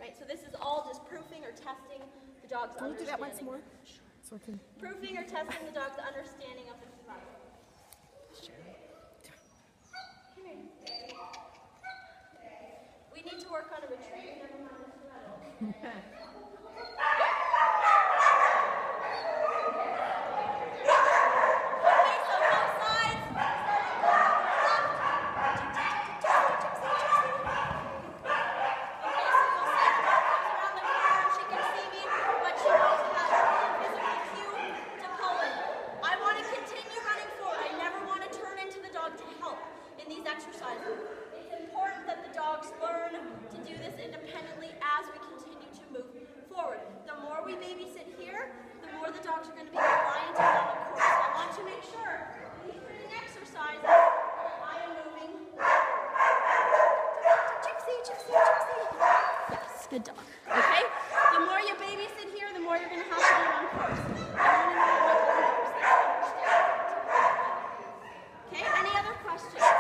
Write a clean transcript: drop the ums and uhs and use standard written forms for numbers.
Right, so this is all just proofing or testing the dog's understanding. Can you do that once more? So I can... Proofing or testing the dog's understanding of the survival. Come here. We need to work on a retreat. Never mind the survival. Exercises. It's important that the dogs learn to do this independently as we continue to move forward. The more we babysit here, the more the dogs are going to be reliant on the course. I want to make sure these breathing exercises I am moving. Gypsy, gypsy, gypsy. Yes, good dog. Okay? The more you babysit here, the more you're going to have to be on course. I want to know what the dogs understand. Okay, any other questions?